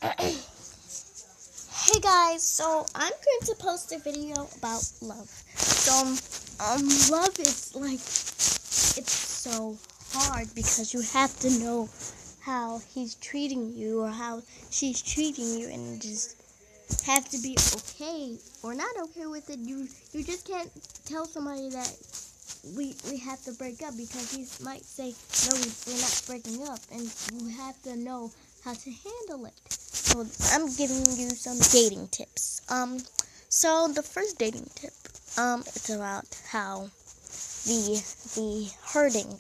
Hey guys, so I'm going to post a video about love. Love is it's so hard because you have to know how he's treating you or how she's treating you, and just have to be okay or not okay with it. You just can't tell somebody that we have to break up because he might say no, we're not breaking up, and you have to know how to handle it. So I'm giving you some dating tips. So the first dating tip, it's about how the hurting,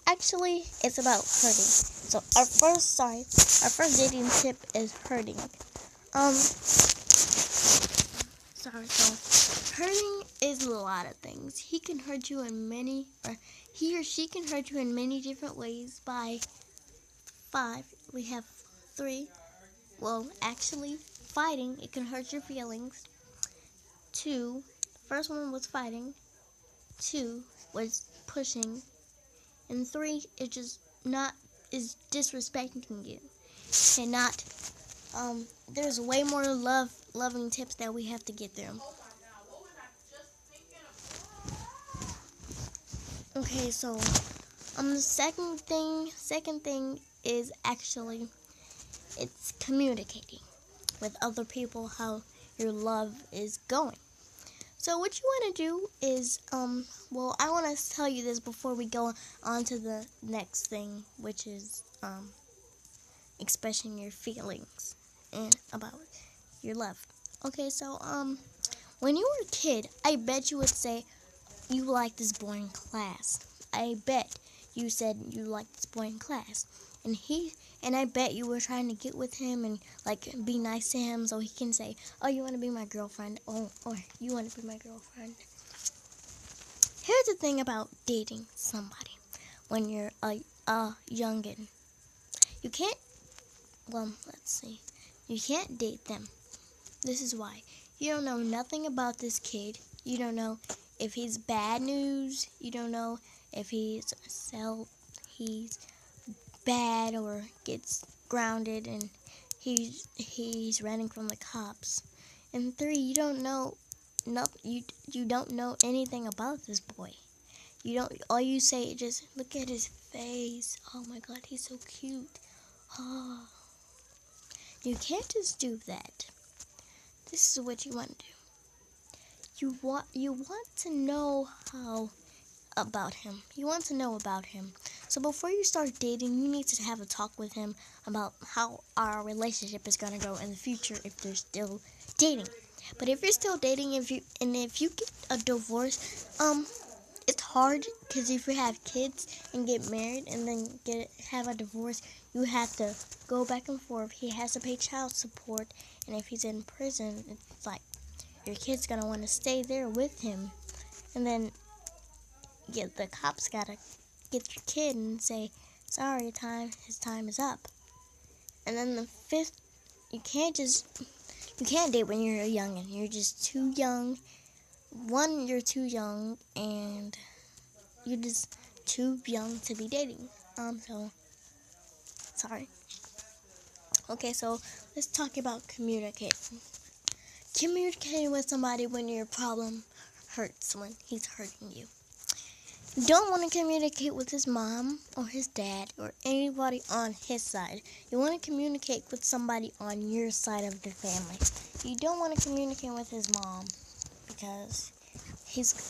actually it's about hurting. So our first dating tip is hurting. Hurting is a lot of things. He or she can hurt you in many different ways. By five, we have three. Well, actually, fighting, it can hurt your feelings. Two, first one was fighting. Two was pushing. And three is disrespecting you. And not, there's way more loving tips that we have to get through. Okay, so the second thing is actually it's communicating with other people how your love is going. So what you want to do is well, I want to tell you this before we go on to the next thing, which is expressing your feelings and about your love. Okay, so when you were a kid, I bet you would say you like this boy in class. I bet you said you like this boy in class. And I bet you were trying to get with him and be nice to him so he can say, "Oh, you want to be my girlfriend?" Oh, or "You want to be my girlfriend?" Here's the thing about dating somebody when you're a youngin. You can't. Well, let's see. You can't date them. This is why. You don't know nothing about this kid. You don't know if he's bad news. You don't know if he's bad or gets grounded and he's running from the cops. And three, you don't know you don't know anything about this boy. You don't all you say just look at his face. Oh my god, he's so cute. Oh. You can't just do that. This is what you want to do. You want to know how about him. You want to know about him. So before you start dating, you need to have a talk with him about how our relationship is gonna go in the future if they're still dating. But if you're still dating, if you get a divorce, it's hard because if you have kids and get married and then have a divorce, you have to go back and forth. He has to pay child support, and if he's in prison, it's like your kid's gonna want to stay there with him, and then the cops gotta get your kid and say, "Sorry, his time is up." And then the fifth, you can't date when you're a youngin'. You're just too young. One, you're too young, and you're just too young to be dating. So sorry. Okay, so let's talk about communicating. Communicating with somebody when your problem hurts, when he's hurting you. You don't want to communicate with his mom or his dad or anybody on his side. You want to communicate with somebody on your side of the family. You don't want to communicate with his mom because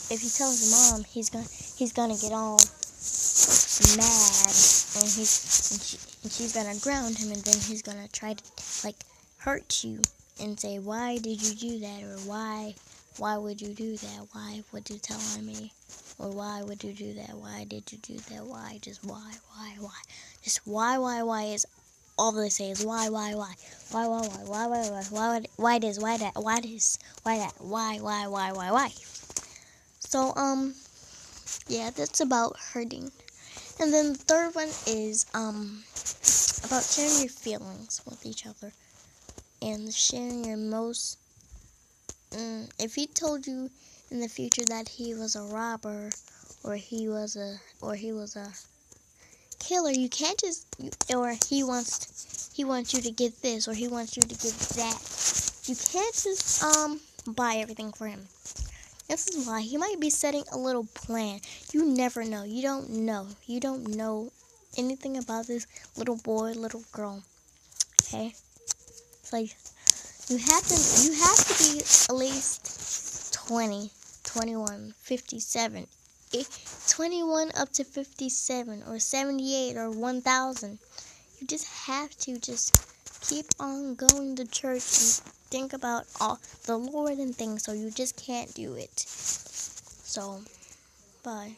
if you tell his mom, he's gonna get all mad, and she's gonna ground him, and then he's gonna try to hurt you and say, "Why did you do that?" or why would you do that? Why would you tell on me? Or why would you do that? Why did you do that? Why? Just why? Just why is all they say is why this, why that, why this, why that, why. So yeah, that's about hurting. And then the third one is about sharing your feelings with each other and sharing your most. If he told you in the future that he was a robber or he was a killer. You can't just, or he wants you to get this, or he wants you to get that. You can't just buy everything for him. This is why he might be setting a little plan. You never know. You don't know. You don't know anything about this little boy, little girl. Okay? It's like you have to be at least 20, 21, 57, 21 up to 57 or 78 or 1000. You just have to just keep on going to church and think about all the Lord and things, so you just can't do it. So, bye.